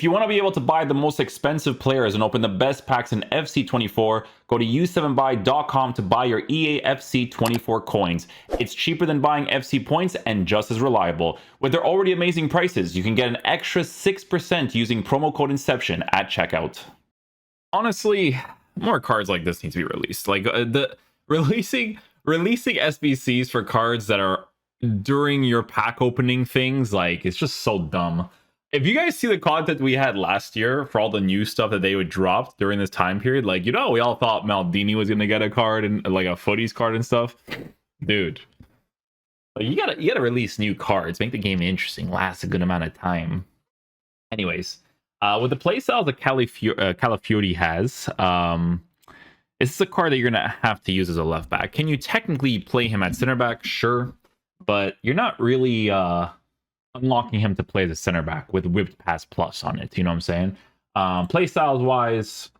If you want to be able to buy the most expensive players and open the best packs in FC24, go to u7buy.com to buy your EA FC24 coins. It's cheaper than buying FC points and just as reliable. With their already amazing prices, you can get an extra 6% using promo code Inception at checkout. Honestly, more cards like this need to be released. Like the releasing SBCs for cards that are during your pack opening things, like it's just so dumb. If you guys see the content we had last year for all the new stuff that they would drop during this time period, like, you know, we all thought Maldini was gonna get a card and like a footies card and stuff. Dude, like, you gotta release new cards, make the game interesting, last a good amount of time. Anyways, with the playstyle that Calafiori has, this is a card that you're gonna have to use as a left back. Can you technically play him at center back? Sure, but you're not really unlocking him to play as a center back with whipped pass plus on it. You know what I'm saying? Playstyles wise,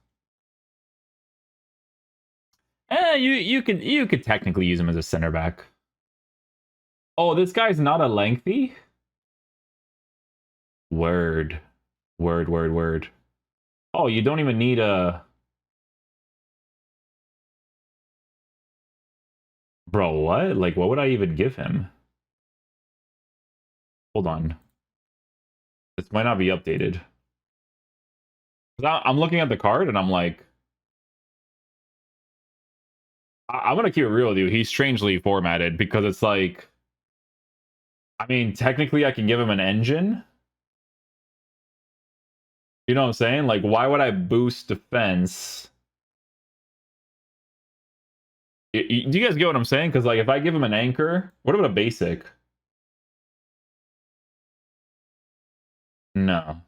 you could technically use him as a center back. Oh, this guy's not a lengthy. Word. Oh, you don't even need a. Bro, what? Like, what would I even give him? Hold on. This might not be updated. I'm looking at the card and I'm like, I'm gonna keep it real with you. He's strangely formatted because it's like, I mean, technically I can give him an engine. You know what I'm saying? Like, why would I boost defense? Do you guys get what I'm saying? Because, like, if I give him an anchor, what about a basic? No.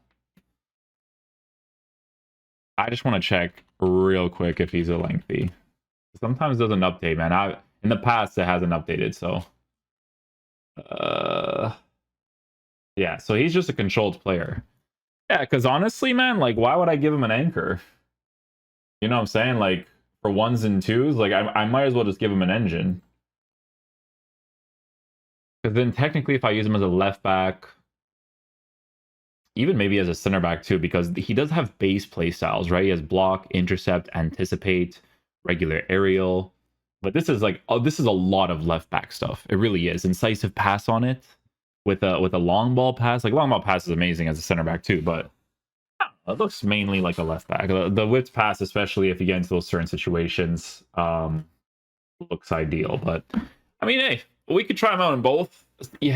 I just want to check real quick if he's a lengthy. Sometimes it doesn't update, man. In the past, it hasn't updated, so... yeah, so he's just a controlled player. Yeah, because honestly, man, like, why would I give him an anchor? You know what I'm saying? Like, for ones and twos, like, I might as well just give him an engine. Because then technically, if I use him as a left back, even maybe as a center back too, because he does have base play styles, right? He has block, intercept, anticipate, regular aerial. But this is like, oh, this is a lot of left back stuff. It really is. Incisive pass on it with a long ball pass. Like, long ball pass is amazing as a center back too, but it looks mainly like a left back. The whipped pass, especially if you get into those certain situations, looks ideal. But I mean, hey, we could try him out in both.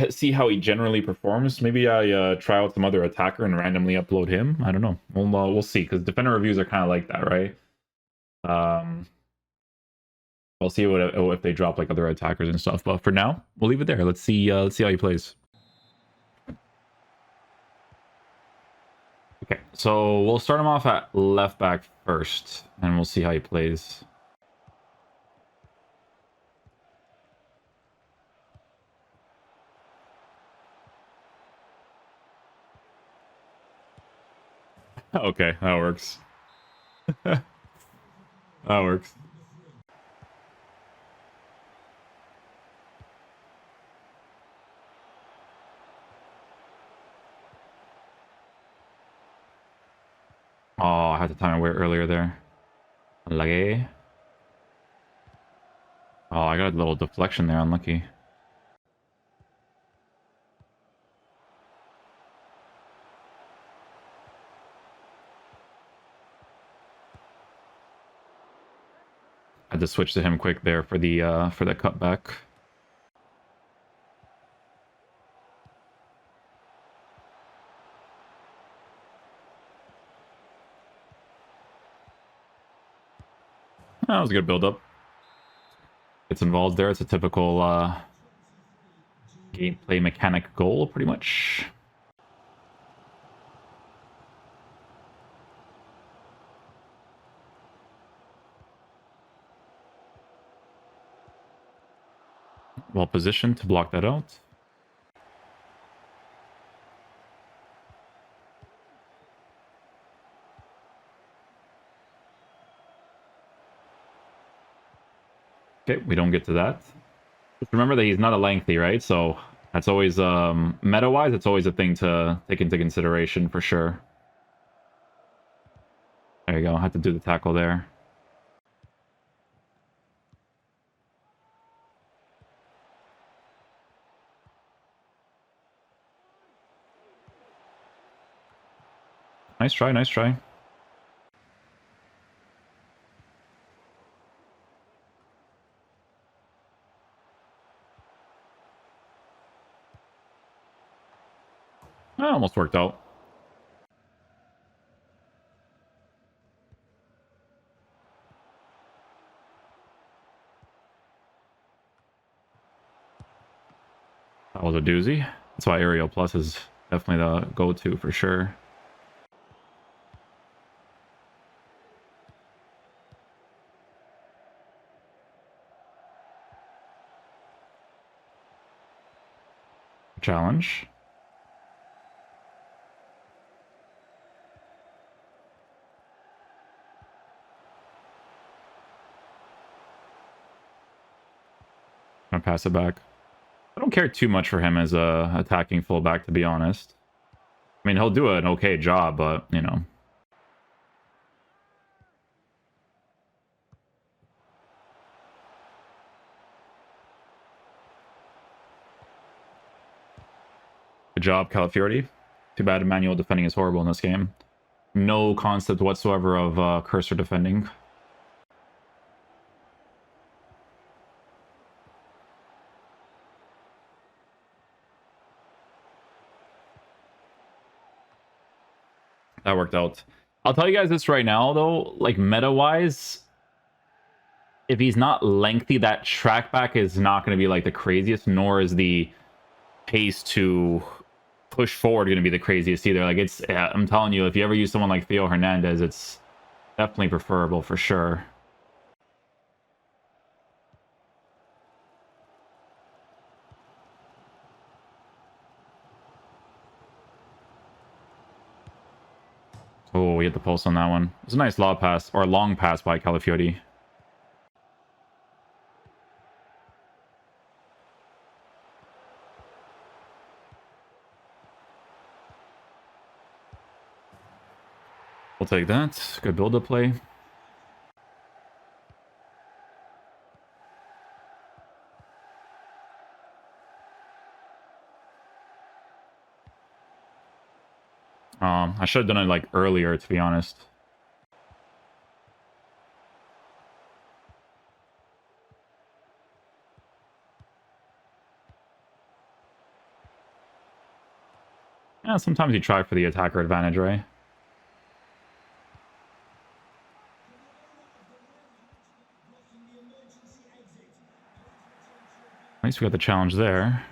See how he generally performs. Maybe I try out some other attacker and randomly upload him. I don't know. We'll see, because defender reviews are kind of like that, right? We'll see if they drop like other attackers and stuff. But for now, we'll leave it there. Let's see how he plays. Okay, so we'll start him off at left back first, and we'll see how he plays. Okay, that works. That works. Oh, I had to time it way earlier there. Unlucky. Oh, I got a little deflection there, unlucky. I had to switch to him quick there for the cutback. That was a good build-up. It's involved there. It's a typical gameplay mechanic goal, pretty much. Well positioned to block that out. Okay, we don't get to that. Just remember that he's not a lengthy, right? So that's always, meta-wise, it's always a thing to take into consideration for sure. There you go. I had to do the tackle there. Nice try, nice try. That almost worked out. That was a doozy. That's why Aerial Plus is definitely the go-to for sure. Challenge. I'm gonna pass it back. I don't care too much for him as a attacking fullback, to be honest. I mean, he'll do an okay job, but, you know. Good job, Calafiordi. Too bad manual defending is horrible in this game. No concept whatsoever of cursor defending. That worked out. I'll tell you guys this right now, though. Like, meta-wise, if he's not lengthy, that track back is not going to be, like, the craziest, nor is the pace to push forward going to be the craziest either. Like, it's... I'm telling you, if you ever use someone like Theo Hernandez, it's definitely preferable for sure. Oh, we hit the pulse on that one. It was a nice long pass by Calafiori. We'll take that. Good build-up play. I should have done it like earlier, to be honest. Yeah, sometimes you try for the attacker advantage, right? At least we got the challenge there.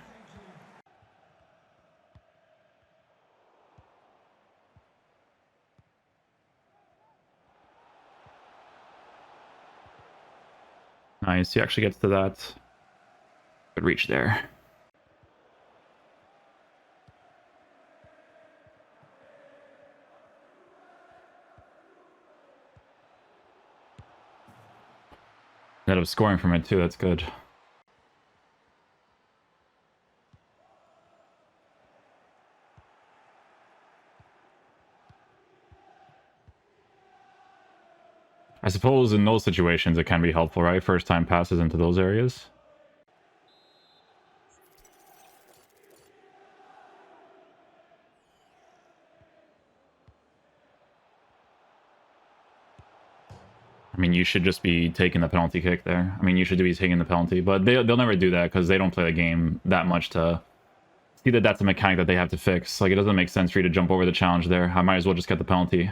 Nice, he actually gets to that. Good reach there. Ended up scoring from it too, that's good. I suppose in those situations it can be helpful, right? First time passes into those areas. I mean, you should just be taking the penalty kick there. I mean, you should be taking the penalty, but they'll never do that because they don't play the game that much to see that that's a mechanic that they have to fix. Like, it doesn't make sense for you to jump over the challenge there. I might as well just get the penalty.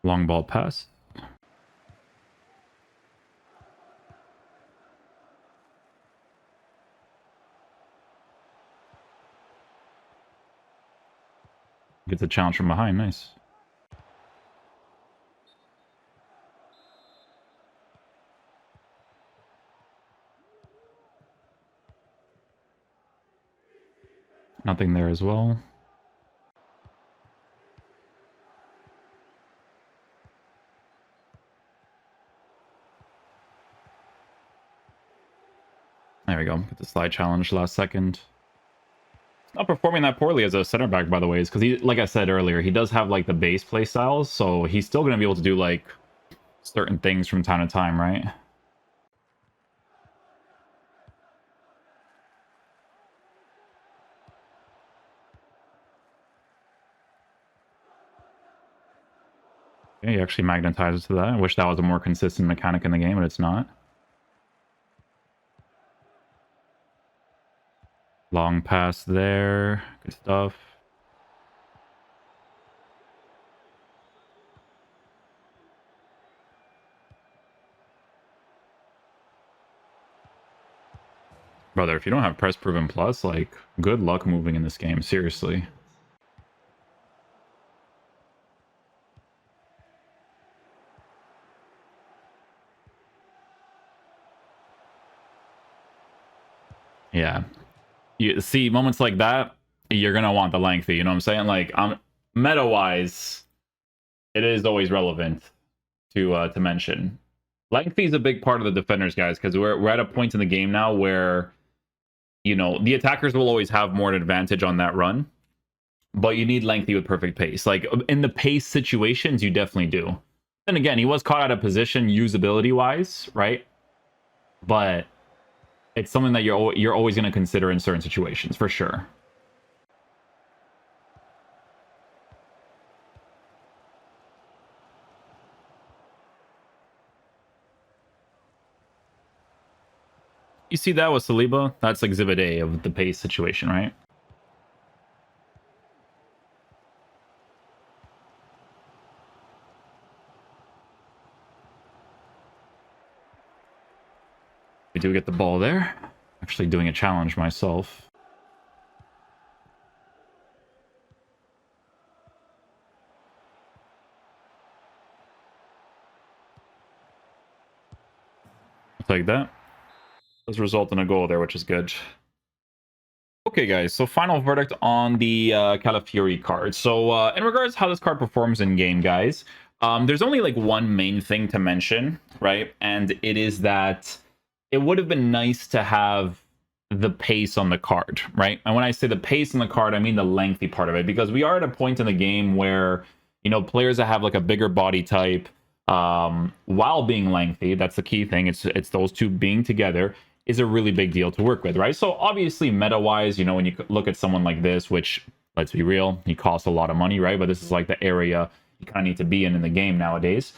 Long ball pass. Gets a challenge from behind. Nice. Nothing there as well. There we go. Get the slide challenge last second. Not performing that poorly as a center back, by the way, is because he, like I said earlier, he does have like the base play styles, so he's still going to be able to do like certain things from time to time, right? Yeah, he actually magnetizes to that. I wish that was a more consistent mechanic in the game, but it's not. Long pass there. Good stuff. Brother, if you don't have press proven plus, like, good luck moving in this game, seriously. Yeah. You see moments like that, you're gonna want the lengthy, you know what I'm saying? Like, meta wise, it is always relevant to mention. Lengthy is a big part of the defenders, guys, because we're at a point in the game now where, you know, the attackers will always have more advantage on that run, but you need lengthy with perfect pace. Like in the pace situations, you definitely do. And again, he was caught out of position usability wise, right? But it's something that you're always going to consider in certain situations, for sure. You see that with Saliba? That's exhibit A of the pace situation, right? We do get the ball there. Actually doing a challenge myself. I'll take that. Does result in a goal there, which is good. Okay, guys, so final verdict on the Calafiori card. So in regards to how this card performs in game, guys, there's only like one main thing to mention, right? And it is that it would have been nice to have the pace on the card, right? And when I say the pace on the card, I mean the lengthy part of it, because we are at a point in the game where, you know, players that have like a bigger body type, while being lengthy, that's the key thing. It's those two being together is a really big deal to work with, right? So obviously meta-wise, you know, when you look at someone like this, which, let's be real, he costs a lot of money, right? But this is like the area you kind of need to be in the game nowadays.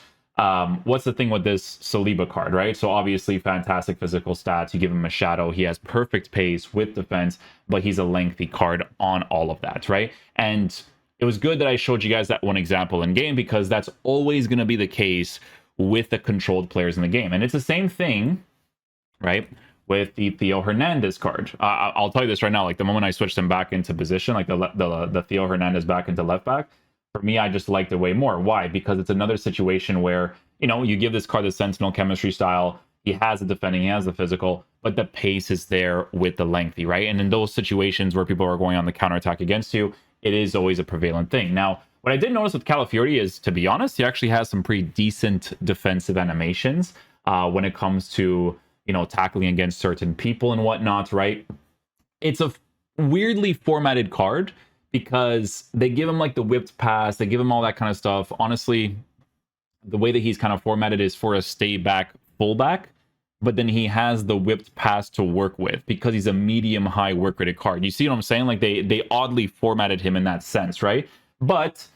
What's the thing with this Saliba card, right? So obviously fantastic physical stats. You give him a shadow. He has perfect pace with defense, but he's a lengthy card on all of that, right? And it was good that I showed you guys that one example in game, because that's always going to be the case with the controlled players in the game. And it's the same thing, right, with the Theo Hernandez card. I'll tell you this right now, like the moment I switched him back into position, like the Theo Hernandez back into left back, for me, I just liked it way more. Why? Because it's another situation where, you know, you give this card the Sentinel chemistry style, he has the defending, he has the physical, but the pace is there with the lengthy, right? And in those situations where people are going on the counterattack against you, it is always a prevalent thing. Now, what I did notice with Calafiori is, to be honest, he actually has some pretty decent defensive animations when it comes to, you know, tackling against certain people and whatnot, right? It's a weirdly formatted card because they give him like the whipped pass, they give him all that kind of stuff. Honestly, the way that he's kind of formatted is for a stay back fullback, but then he has the whipped pass to work with because he's a medium high work rated card. You see what I'm saying? Like they oddly formatted him in that sense, right? But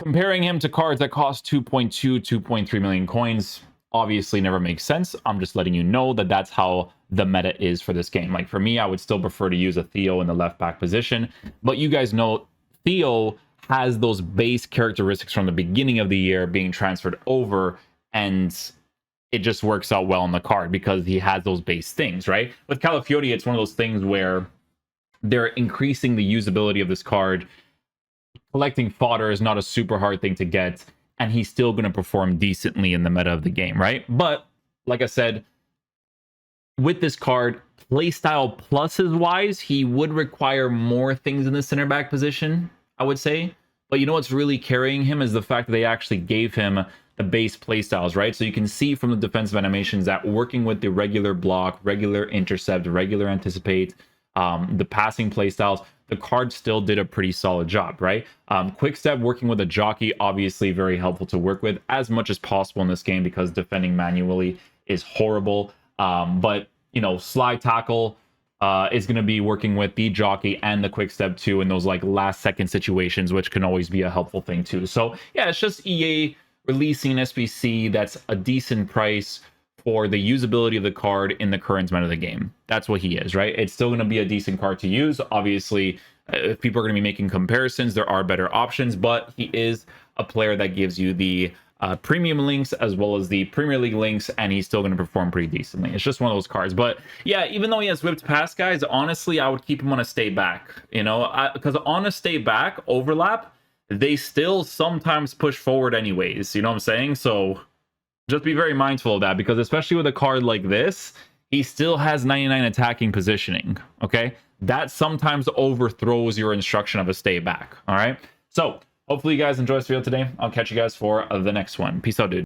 comparing him to cards that cost 2.2, 2.3 million coins obviously never makes sense. I'm just letting you know that that's how the meta is for this game. Like for me, I would still prefer to use a Theo in the left back position, but you guys know Theo has those base characteristics from the beginning of the year being transferred over, and it just works out well on the card because he has those base things, right? With Calafiori, it's one of those things where they're increasing the usability of this card. Collecting fodder is not a super hard thing to get, and he's still going to perform decently in the meta of the game, right? But like I said, with this card, playstyle pluses wise, he would require more things in the center back position, I would say. But you know what's really carrying him is the fact that they actually gave him the base playstyles, right? So you can see from the defensive animations that working with the regular block, regular intercept, regular anticipate, the passing playstyles, the card still did a pretty solid job, right? Quick step working with a jockey, obviously very helpful to work with as much as possible in this game because defending manually is horrible. But, you know, slide tackle is going to be working with the jockey and the quick step too in those like last second situations, which can always be a helpful thing too. So yeah, it's just EA releasing an SBC that's a decent price for the usability of the card in the current meta of the game. That's what he is, right? It's still going to be a decent card to use. Obviously, if people are going to be making comparisons, there are better options, but he is a player that gives you the premium links as well as the Premier League links, and he's still going to perform pretty decently. It's just one of those cards. But yeah, even though he has whipped pass, guys, honestly, I would keep him on a stay back, you know, because on a stay back overlap, they still sometimes push forward anyways, you know what I'm saying? So just be very mindful of that, because especially with a card like this, he still has 99 attacking positioning, okay? That sometimes overthrows your instruction of a stay back, all right? So hopefully you guys enjoyed this video today. I'll catch you guys for the next one. Peace out, dude.